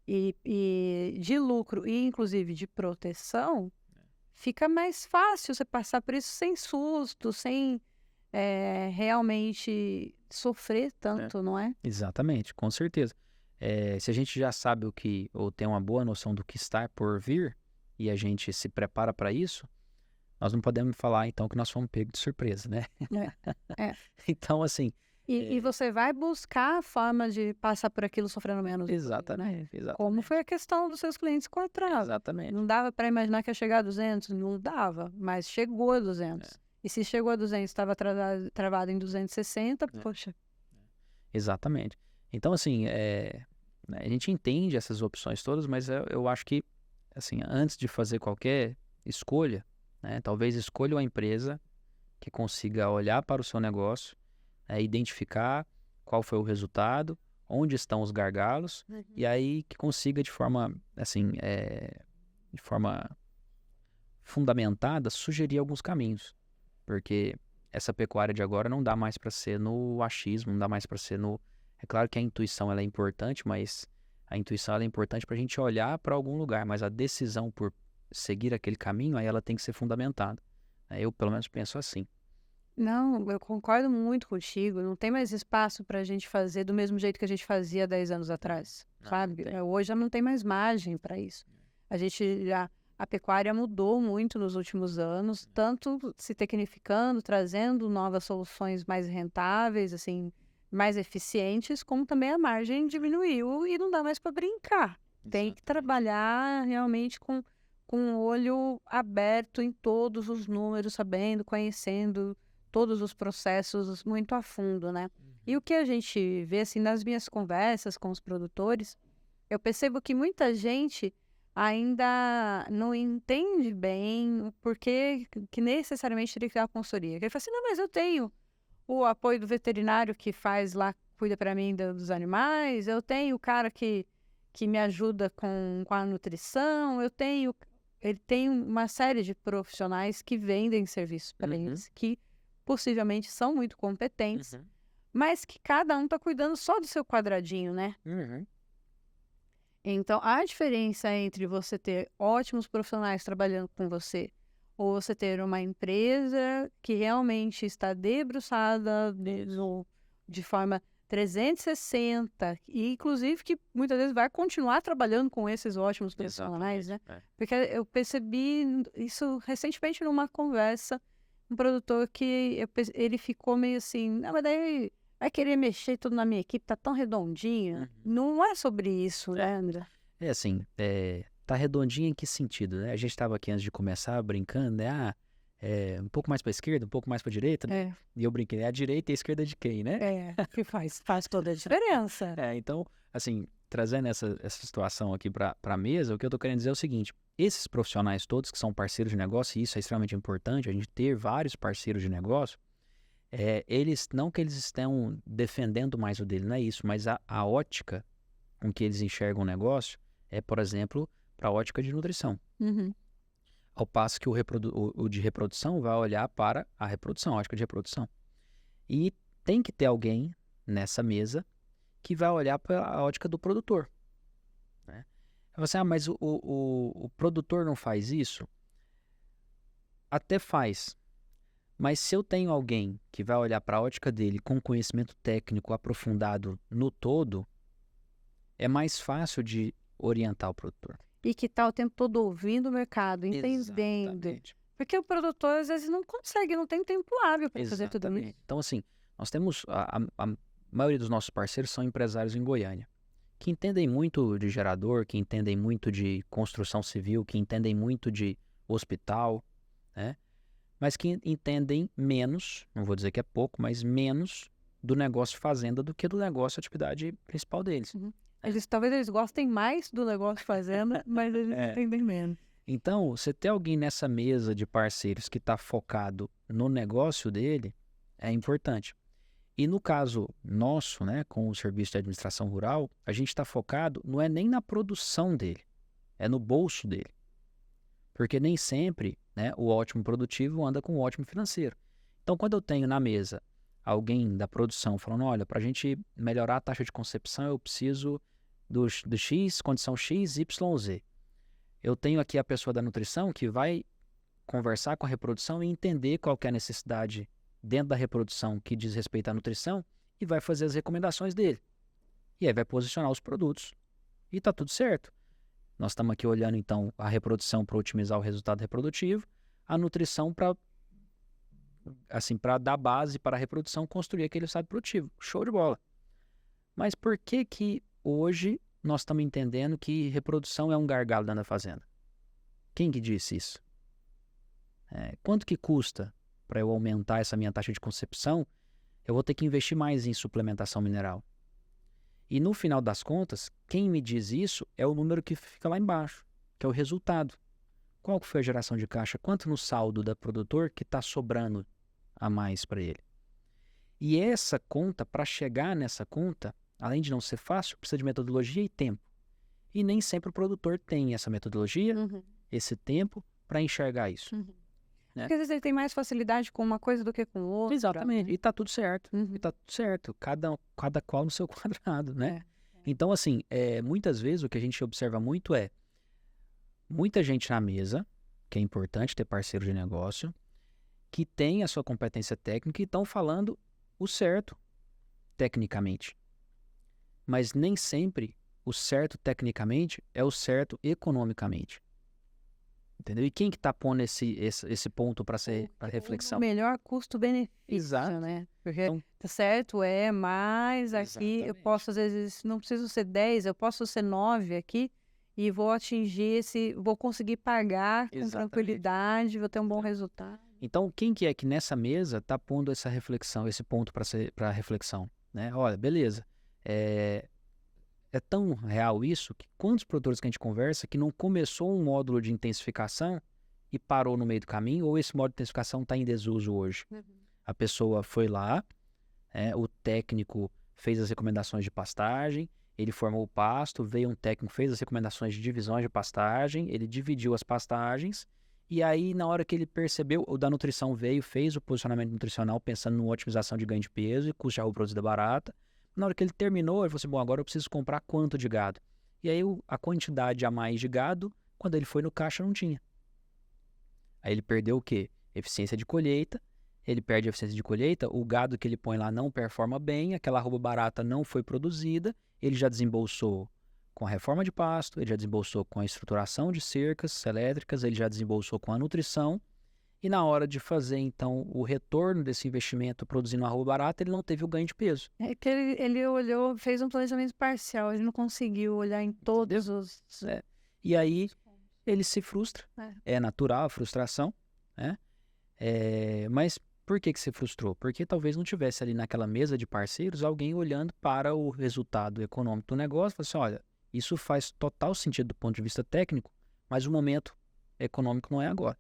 e de lucro e, inclusive, de proteção, fica mais fácil você passar por isso sem susto, sem realmente sofrer tanto, não é? Exatamente, com certeza. Se a gente já sabe ou tem uma boa noção do que está por vir, e a gente se prepara para isso, nós não podemos falar, então, que nós fomos pegos de surpresa, né? É. Então, assim... E você vai buscar a forma de passar por aquilo sofrendo menos. Exatamente, Né? exatamente. Como foi a questão dos seus clientes com atraso. Exatamente. Não dava para imaginar que ia chegar a 200, não dava, mas chegou a 200. E se chegou a 200 estava travado em 260, poxa. Exatamente. Então, assim, a gente entende essas opções todas, mas eu acho que, assim, antes de fazer qualquer escolha, né, talvez escolha uma empresa que consiga olhar para o seu negócio, identificar qual foi o resultado, onde estão os gargalos, e aí que consiga de forma, assim, de forma fundamentada, sugerir alguns caminhos. Porque essa pecuária de agora não dá mais para ser no achismo, não dá mais para ser no... É claro que a intuição ela é importante, mas a intuição ela é importante para a gente olhar para algum lugar, mas a decisão por seguir aquele caminho, aí ela tem que ser fundamentada. Eu, pelo menos, penso assim. Não, eu concordo muito contigo. Não tem mais espaço para a gente fazer do mesmo jeito que a gente fazia 10 anos atrás, sabe? Hoje já não tem mais margem para isso. A pecuária mudou muito nos últimos anos, tanto se tecnificando, trazendo novas soluções mais rentáveis, assim, mais eficientes, como também a margem diminuiu e não dá mais para brincar. Tem que trabalhar realmente com o olho aberto em todos os números, sabendo, conhecendo todos os processos muito a fundo, né? E o que a gente vê, assim, nas minhas conversas com os produtores, eu percebo que muita gente ainda não entende bem o porquê que necessariamente teria que ter uma consultoria. Ele fala assim, não, mas eu tenho o apoio do veterinário que faz lá, cuida para mim dos animais, eu tenho o cara que me ajuda com a nutrição, ele tem uma série de profissionais que vendem serviços para eles, que possivelmente são muito competentes, mas que cada um está cuidando só do seu quadradinho, né? Então, a diferença entre você ter ótimos profissionais trabalhando com você ou você ter uma empresa que realmente está debruçada de forma 360 e, inclusive, que muitas vezes vai continuar trabalhando com esses ótimos profissionais, né? Porque eu percebi isso recentemente numa conversa, um produtor que ele ficou meio assim, não, mas daí vai querer mexer tudo na minha equipe, tá tão redondinha. Não é sobre isso, né, André? Assim, tá redondinha em que sentido, né? A gente estava aqui antes de começar brincando, né? Um pouco mais para a esquerda, um pouco mais para a direita, né? E eu brinquei, a direita e a esquerda de quem, né? Que faz toda a diferença. Então, assim, trazendo essa situação aqui para a mesa, o que eu tô querendo dizer é o seguinte, esses profissionais todos que são parceiros de negócio, e isso é extremamente importante, a gente ter vários parceiros de negócio, não que eles estão defendendo mais o dele, não é isso, mas a ótica com que eles enxergam o negócio por exemplo, para a ótica de nutrição. Ao passo que o de reprodução vai olhar para a reprodução, a ótica de reprodução. E tem que ter alguém nessa mesa que vai olhar para a ótica do produtor. Né? Você, mas o produtor não faz isso? Até faz. Mas se eu tenho alguém que vai olhar para a ótica dele com conhecimento técnico aprofundado no todo, é mais fácil de orientar o produtor. E que está o tempo todo ouvindo o mercado, entendendo. Exatamente. Porque o produtor, às vezes, não consegue, não tem tempo hábil para fazer tudo isso. Então, assim, nós temos... A maioria dos nossos parceiros são empresários em Goiânia, que entendem muito de gerador, que entendem muito de construção civil, que entendem muito de hospital, né? Mas que entendem menos, não vou dizer que é pouco, mas menos do negócio fazenda do que do negócio atividade principal deles. Talvez eles gostem mais do negócio fazenda, mas eles entendem menos. Então, você ter alguém nessa mesa de parceiros que está focado no negócio dele é importante. E no caso nosso, né, com o Serviço de Administração Rural, a gente está focado, não é nem na produção dele, é no bolso dele. Porque nem sempre, né, o ótimo produtivo anda com o ótimo financeiro. Então, quando eu tenho na mesa alguém da produção falando, olha, para a gente melhorar a taxa de concepção, eu preciso do X, condição X, Y, Z. Eu tenho aqui a pessoa da nutrição que vai conversar com a reprodução e entender qual que é a necessidade dentro da reprodução que diz respeito à nutrição e vai fazer as recomendações dele. E aí vai posicionar os produtos. E está tudo certo. Nós estamos aqui olhando, então, a reprodução para otimizar o resultado reprodutivo. a nutrição para assim, para dar base para a reprodução, construir aquele estado produtivo. Show de bola. Mas por que que hoje nós estamos entendendo que reprodução é um gargalo dentro da fazenda? Quem que disse isso? Quanto que custa para eu aumentar essa minha taxa de concepção? Eu vou ter que investir mais em suplementação mineral. E no final das contas, quem me diz isso é o número que fica lá embaixo, que é o resultado. Qual que foi a geração de caixa? Quanto no saldo da produtor que está sobrando a mais para ele? E essa conta, para chegar nessa conta, além de não ser fácil, precisa de metodologia e tempo. E nem sempre o produtor tem essa metodologia, esse tempo para enxergar isso. Né? Porque às vezes ele tem mais facilidade com uma coisa do que com outra. Exatamente. Né? E tá tudo certo. E tá tudo certo. Cada qual no seu quadrado, né? Então, assim, muitas vezes o que a gente observa muito é muita gente na mesa, que é importante ter parceiro de negócio, que tem a sua competência técnica e estão falando o certo tecnicamente. Mas nem sempre o certo tecnicamente é o certo economicamente. Entendeu? E quem que está pondo esse ponto para reflexão? O melhor custo-benefício, Exato. né? Porque, Então, tá certo, mais aqui, eu exatamente. posso, às vezes, não preciso ser 10, eu posso ser 9 aqui e vou atingir vou conseguir pagar com Exatamente. tranquilidade, vou ter um bom resultado. Então, quem que é que nessa mesa está pondo essa reflexão, esse ponto para reflexão? Né? Olha, beleza, é tão real isso que quantos produtores que a gente conversa que não começou um módulo de intensificação e parou no meio do caminho, ou esse módulo de intensificação está em desuso hoje? A pessoa foi lá, o técnico fez as recomendações de pastagem, ele formou o pasto, veio um técnico, fez as recomendações de divisões de pastagem, ele dividiu as pastagens, e aí na hora que ele percebeu, o da nutrição veio, fez o posicionamento nutricional pensando em otimização de ganho de peso e custo de arroba produzida barata. Na hora que ele terminou, ele falou assim, bom, agora eu preciso comprar quanto de gado? E aí a quantidade a mais de gado, quando ele foi no caixa, não tinha. Aí ele perdeu o quê? Eficiência de colheita. Ele perde a eficiência de colheita, o gado que ele põe lá não performa bem, aquela arroba barata não foi produzida, ele já desembolsou com a reforma de pasto, ele já desembolsou com a estruturação de cercas elétricas, ele já desembolsou com a nutrição, e na hora de fazer, então, o retorno desse investimento produzindo arroba barata, ele não teve o ganho de peso. É que ele olhou, fez um planejamento parcial, ele não conseguiu olhar em todos os... E aí, ele se frustra. É natural a frustração, né? Mas por que se frustrou? Porque talvez não tivesse ali naquela mesa de parceiros alguém olhando para o resultado econômico do negócio e falando assim, olha, isso faz total sentido do ponto de vista técnico, mas o momento econômico não é agora.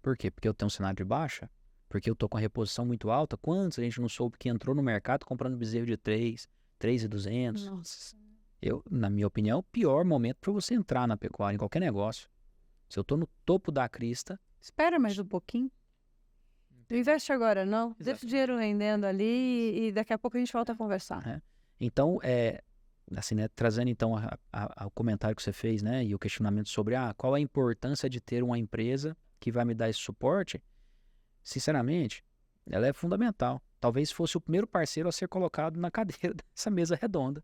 Por quê? Porque eu tenho um cenário de baixa? Porque eu estou com a reposição muito alta? Quantos a gente não soube que entrou no mercado comprando bezerro de 3.200? Nossa. Na minha opinião, o pior momento para você entrar na pecuária, em qualquer negócio. Se eu estou no topo da crista... Espera mais um pouquinho. Investe agora, não. Exatamente. Deixa o dinheiro rendendo ali e daqui a pouco a gente volta a conversar. Então, assim, né, trazendo então o comentário que você fez, né, e o questionamento sobre qual a importância de ter uma empresa que vai me dar esse suporte, sinceramente, ela é fundamental. Talvez fosse o primeiro parceiro a ser colocado na cadeira dessa mesa redonda.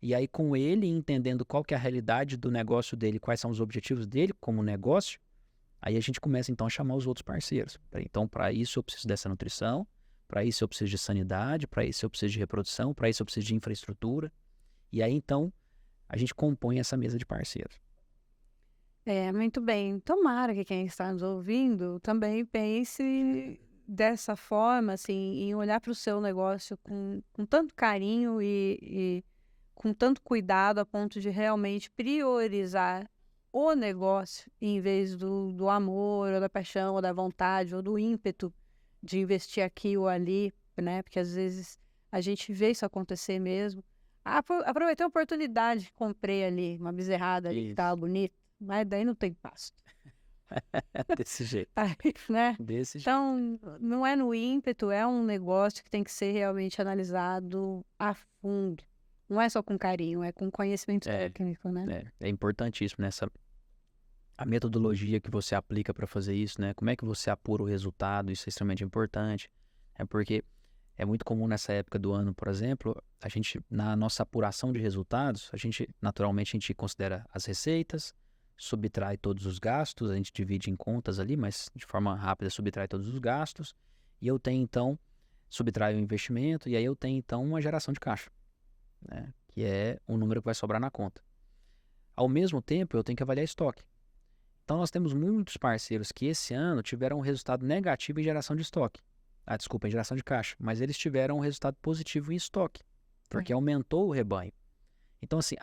E aí, com ele entendendo qual que é a realidade do negócio dele, quais são os objetivos dele como negócio, aí a gente começa então a chamar os outros parceiros. Então, para isso eu preciso dessa nutrição, para isso eu preciso de sanidade, para isso eu preciso de reprodução, para isso eu preciso de infraestrutura. E aí então a gente compõe essa mesa de parceiros. Muito bem. Tomara que quem está nos ouvindo também pense dessa forma, assim, em olhar para o seu negócio com tanto carinho e com tanto cuidado a ponto de realmente priorizar o negócio em vez do amor, ou da paixão, ou da vontade, ou do ímpeto de investir aqui ou ali, né? Porque às vezes a gente vê isso acontecer mesmo. Aproveitei a oportunidade, comprei ali uma bezerrada ali que estava bonita, mas daí não tem pasto. Desse jeito. Aí, né? Desse jeito. Então, não é no ímpeto, é um negócio que tem que ser realmente analisado a fundo. Não é só com carinho, é com conhecimento técnico, né? É importantíssimo nessa a metodologia que você aplica para fazer isso, né? Como é que você apura o resultado? Isso é extremamente importante. Porque é muito comum nessa época do ano, por exemplo, a gente, na nossa apuração de resultados, naturalmente a gente considera as receitas, subtrai todos os gastos, a gente divide em contas ali, mas de forma rápida subtrai todos os gastos, e eu tenho então, subtrai o investimento, e aí eu tenho então uma geração de caixa, né? Que é o número que vai sobrar na conta. Ao mesmo tempo, eu tenho que avaliar estoque. Então, nós temos muitos parceiros que esse ano tiveram um resultado negativo em geração de estoque. Desculpa, em geração de caixa. Mas eles tiveram um resultado positivo em estoque, porque aumentou o rebanho. Então, assim,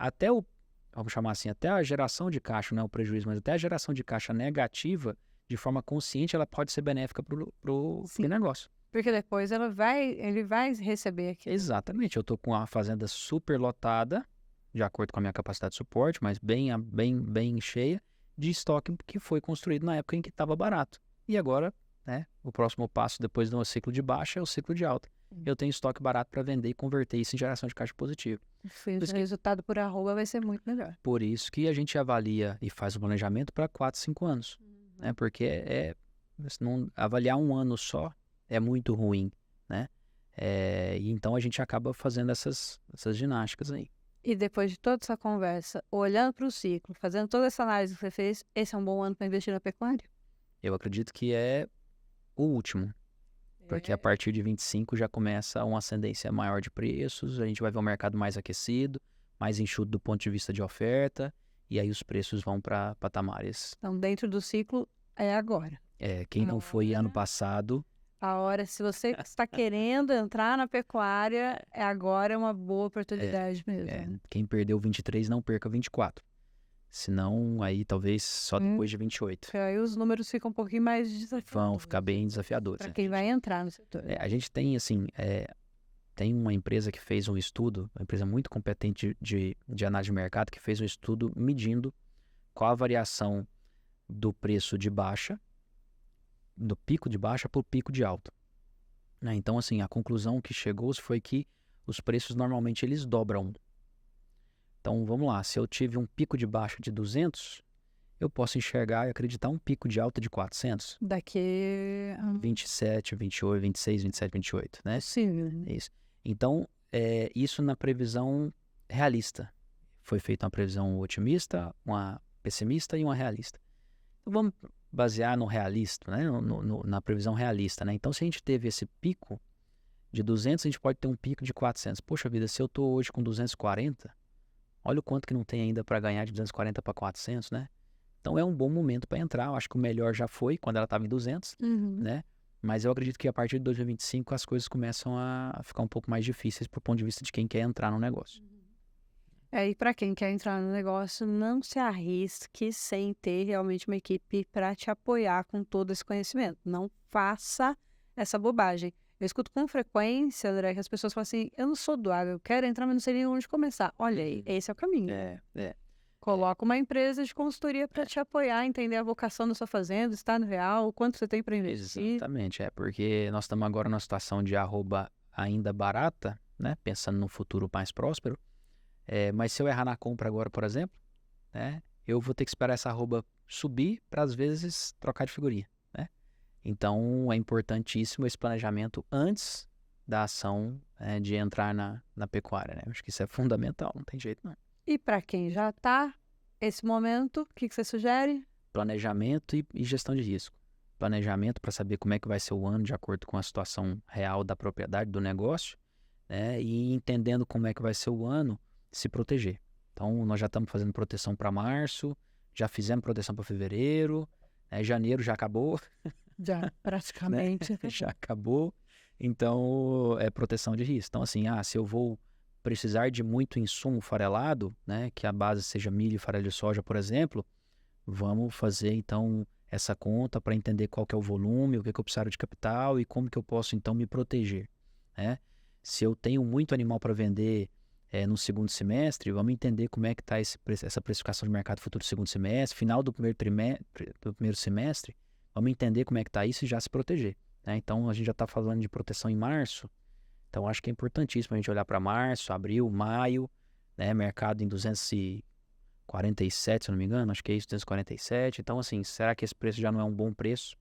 vamos chamar assim, até a geração de caixa, não é o prejuízo, mas até a geração de caixa negativa, de forma consciente, ela pode ser benéfica para o negócio. Porque depois ele vai receber aqui. Exatamente. Eu estou com a fazenda super lotada, de acordo com a minha capacidade de suporte, mas bem cheia, de estoque que foi construído na época em que estava barato. E agora, né, o próximo passo depois do ciclo de baixa é o ciclo de alta. Eu tenho estoque barato para vender e converter isso em geração de caixa positivo. O resultado por arroba vai ser muito melhor. Por isso que a gente avalia e faz o planejamento para 4, 5 anos. Né? Porque avaliar um ano só é muito ruim. Né? E então a gente acaba fazendo essas ginásticas aí. E depois de toda essa conversa, olhando para o ciclo, fazendo toda essa análise que você fez, esse é um bom ano para investir na pecuária? Eu acredito que é o último. Porque a partir de 25 já começa uma ascendência maior de preços, a gente vai ver um mercado mais aquecido, mais enxuto do ponto de vista de oferta, e aí os preços vão para patamares. Então, dentro do ciclo, é agora. Quem não foi ano passado... A hora, se você está querendo entrar na pecuária, agora é uma boa oportunidade mesmo. Quem perdeu 23 não perca 24. Senão, aí talvez só depois de 28. Aí os números ficam um pouquinho mais desafiadores. Vão ficar bem desafiadores. Para quem vai entrar no setor. A gente tem, assim, tem uma empresa que fez um estudo, uma empresa muito competente de análise de mercado, que fez um estudo medindo qual a variação do preço de baixa, do pico de baixa para o pico de alta. Então, assim, a conclusão que chegou foi que os preços normalmente eles dobram. Então, vamos lá, se eu tive um pico de baixa de 200, eu posso enxergar e acreditar um pico de alta de 400. Daqui a 27, 28, 26, 27, 28, né? Possível. Né? Isso. Então, isso na previsão realista. Foi feita uma previsão otimista, uma pessimista e uma realista. Então, vamos basear no realista, né? Na previsão realista, né? Então, se a gente teve esse pico de 200, a gente pode ter um pico de 400. Poxa vida, se eu estou hoje com 240, olha o quanto que não tem ainda para ganhar de 240 para 400, né? Então, é um bom momento para entrar. Eu acho que o melhor já foi quando ela estava em 200, né? Mas eu acredito que a partir de 2025 as coisas começam a ficar um pouco mais difíceis do ponto de vista de quem quer entrar no negócio. E para quem quer entrar no negócio, não se arrisque sem ter realmente uma equipe para te apoiar com todo esse conhecimento. Não faça essa bobagem. Eu escuto com frequência, André, que as pessoas falam assim, eu não sou do agro, eu quero entrar, mas não sei nem onde começar. Olha aí, esse é o caminho. Coloca uma empresa de consultoria para te apoiar, entender a vocação da sua fazenda, estar no real, o quanto você tem para investir. Exatamente, porque nós estamos agora numa situação de arroba ainda barata, né? Pensando no futuro mais próspero. Mas se eu errar na compra agora, por exemplo, né? Eu vou ter que esperar essa arroba subir para, às vezes, trocar de figurinha, né? Então, é importantíssimo esse planejamento antes da ação de entrar na pecuária, né? Acho que isso é fundamental, não tem jeito não. E para quem já está, esse momento, o que você sugere? Planejamento e gestão de risco. Planejamento para saber como é que vai ser o ano de acordo com a situação real da propriedade, do negócio, né? E entendendo como é que vai ser o ano, se proteger. Então, nós já estamos fazendo proteção para março, já fizemos proteção para fevereiro, janeiro já acabou. Já, praticamente. Né? Já acabou. Então, é proteção de risco. Então, assim, se eu vou precisar de muito insumo farelado, né, que a base seja milho e farelo de soja, por exemplo, vamos fazer, então, essa conta para entender qual que é o volume, o que eu preciso de capital e como que eu posso, então, me proteger. Né? Se eu tenho muito animal para vender no segundo semestre, vamos entender como é que está essa precificação de mercado futuro do segundo semestre, final do primeiro semestre, vamos entender como é que está isso e já se proteger. Né? Então, a gente já está falando de proteção em março, então acho que é importantíssimo a gente olhar para março, abril, maio, né? Mercado em 247, se eu não me engano, acho que é isso, 247. Então, assim, será que esse preço já não é um bom preço?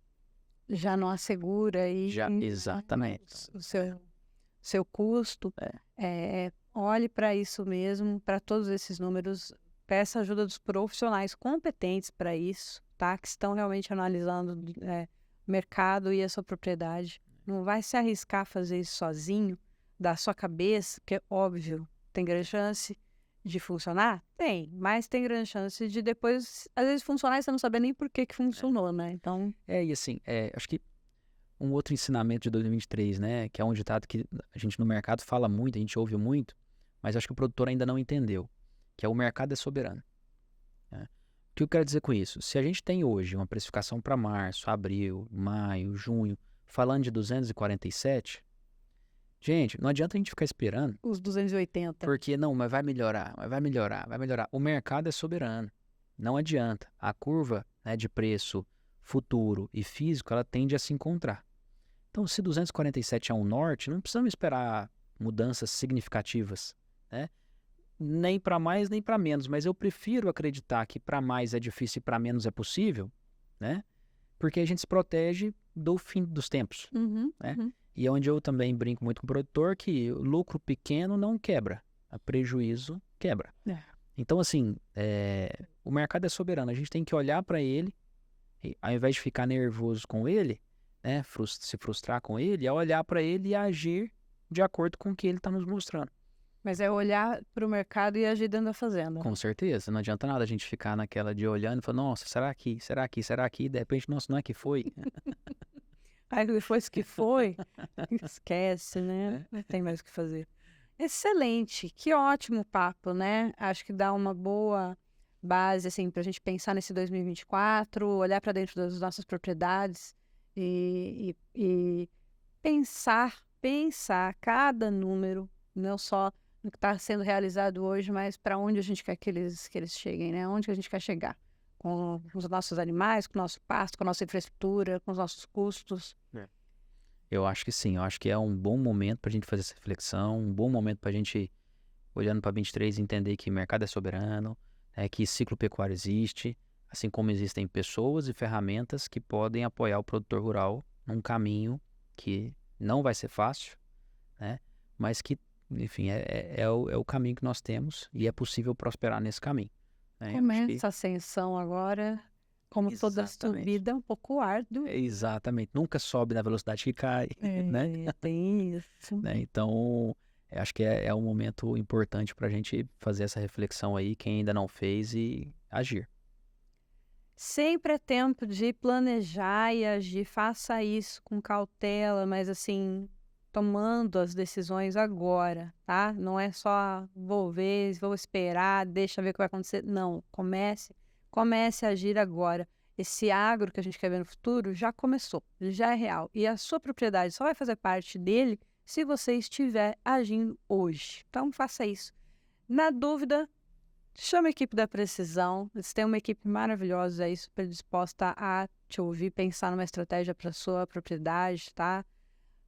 Já não assegura aí exatamente. O seu custo. Olhe para isso mesmo, para todos esses números, peça ajuda dos profissionais competentes para isso, tá? Que estão realmente analisando o mercado e a sua propriedade. Não vai se arriscar a fazer isso sozinho, da sua cabeça, que é óbvio, tem grande chance de funcionar? Tem, mas tem grande chance de depois, às vezes, funcionar e você não saber nem por que funcionou, né? Então, E assim, acho que um outro ensinamento de 2023, né, que é um ditado que a gente no mercado fala muito, a gente ouve muito, mas acho que o produtor ainda não entendeu, que é o mercado é soberano. Né? O que eu quero dizer com isso? Se a gente tem hoje uma precificação para março, abril, maio, junho, falando de 247, gente, não adianta a gente ficar esperando, os 280. porque não, mas vai melhorar, vai melhorar, vai melhorar. O mercado é soberano, não adianta. A curva, né, de preço futuro e físico, ela tende a se encontrar. Então, se 247 é um norte, não precisamos esperar mudanças significativas, né? Nem para mais, nem para menos. Mas eu prefiro acreditar que para mais é difícil e para menos é possível, né? Porque a gente se protege do fim dos tempos, né? E é onde eu também brinco muito com o produtor que o lucro pequeno não quebra, a prejuízo quebra. Então, assim, o mercado é soberano. A gente tem que olhar para ele, e, ao invés de ficar nervoso com ele, né, se frustrar com ele, é olhar para ele e agir de acordo com o que ele está nos mostrando. Mas é olhar para o mercado e agir dentro da fazenda. Com certeza, não adianta nada a gente ficar naquela de olhando e falar, nossa, será que, e de repente, nossa, não é que foi? Aí depois que foi, esquece, né? Não tem mais o que fazer. Excelente, que ótimo papo, né? Acho que dá uma boa base, assim, para a gente pensar nesse 2024, olhar para dentro das nossas propriedades e pensar cada número, não só no que está sendo realizado hoje, mas para onde a gente quer que eles cheguem, né? Onde que a gente quer chegar com os nossos animais, com o nosso pasto, com a nossa infraestrutura, com os nossos custos. Eu acho que sim, eu acho que é um bom momento para a gente fazer essa reflexão, um bom momento para a gente, olhando para 23, entender que o mercado é soberano, que ciclo pecuário existe, assim como existem pessoas e ferramentas que podem apoiar o produtor rural num caminho que não vai ser fácil, né? Mas que, enfim, é o caminho que nós temos e é possível prosperar nesse caminho. Né? Começa a ascensão agora, como toda subida, é um pouco árduo. Exatamente, nunca sobe na velocidade que cai, né? Tem isso. Né? Então, acho que é um momento importante para a gente fazer essa reflexão aí, quem ainda não fez, e agir. Sempre é tempo de planejar e agir. Faça isso com cautela, mas assim, tomando as decisões agora, tá? Não é só vou ver, vou esperar, deixa ver o que vai acontecer. Não, comece a agir agora. Esse agro que a gente quer ver no futuro já começou, ele já é real. E a sua propriedade só vai fazer parte dele se você estiver agindo hoje. Então, faça isso. Na dúvida, chama a equipe da Precisão. Eles têm uma equipe maravilhosa aí, super disposta a te ouvir, pensar numa estratégia para sua propriedade, tá?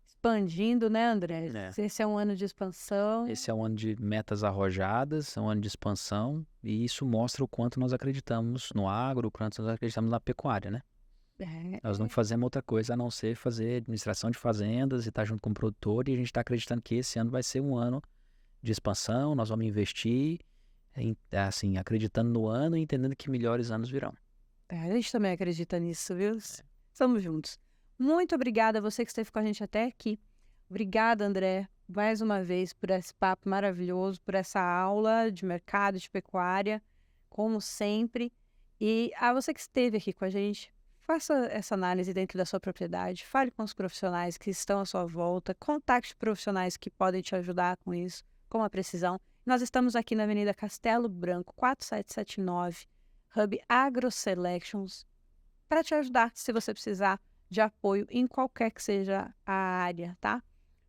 Expandindo, né, André? Esse é um ano de expansão. Esse é um ano de metas arrojadas, é um ano de expansão, e isso mostra o quanto nós acreditamos no agro, o quanto nós acreditamos na pecuária, né? Nós não fazemos outra coisa a não ser fazer administração de fazendas e estar junto com o produtor, e a gente está acreditando que esse ano vai ser um ano de expansão, nós vamos investir, assim, acreditando no ano e entendendo que melhores anos virão. A gente também acredita nisso, viu? Estamos juntos. Muito obrigada a você que esteve com a gente até aqui. Obrigada, André, mais uma vez por esse papo maravilhoso, por essa aula de mercado, de pecuária, como sempre. E a você que esteve aqui com a gente, faça essa análise dentro da sua propriedade, fale com os profissionais que estão à sua volta, contacte profissionais que podem te ajudar com isso, com a precisão. Nós estamos aqui na Avenida Castelo Branco, 4779, Hub Agro Selections, para te ajudar se você precisar de apoio em qualquer que seja a área, tá?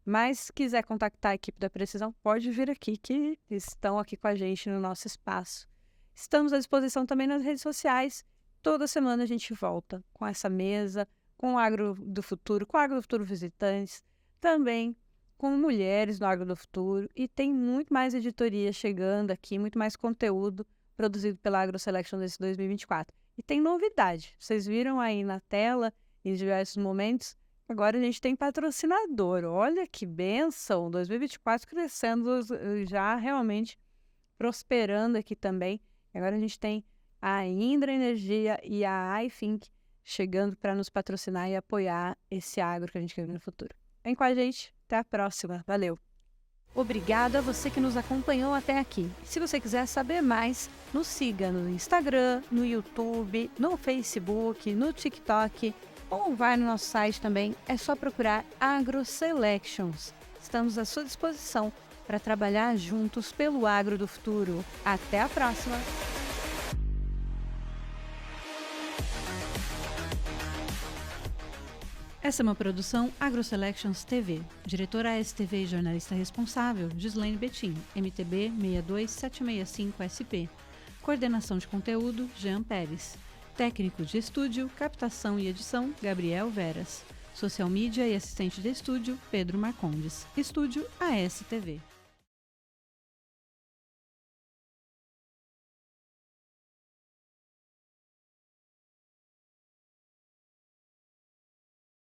Mas se quiser contactar a equipe da Precisão, pode vir aqui, que estão aqui com a gente no nosso espaço. Estamos à disposição também nas redes sociais. Toda semana a gente volta com essa mesa, com o Agro do Futuro, com o Agro do Futuro Visitantes, também com mulheres no Agro do Futuro, e tem muito mais editoria chegando aqui, muito mais conteúdo produzido pela Agro Selection desse 2024. E tem novidade, vocês viram aí na tela, em diversos momentos, agora a gente tem patrocinador. Olha que bênção, 2024 crescendo, já realmente prosperando aqui também. Agora a gente tem a Indra Energia e a iThink chegando para nos patrocinar e apoiar esse agro que a gente quer ver no futuro. Vem com a gente, até a próxima. Valeu! Obrigada a você que nos acompanhou até aqui. Se você quiser saber mais, nos siga no Instagram, no YouTube, no Facebook, no TikTok ou vai no nosso site também. É só procurar AgroSelections. Estamos à sua disposição para trabalhar juntos pelo agro do futuro. Até a próxima! Essa é uma produção AgroSelections TV. Diretora ASTV e jornalista responsável, Gislaine Betim, MTB 62765SP. Coordenação de conteúdo, Jean Pérez. Técnico de estúdio, captação e edição, Gabriel Veras. Social media e assistente de estúdio, Pedro Marcondes. Estúdio ASTV.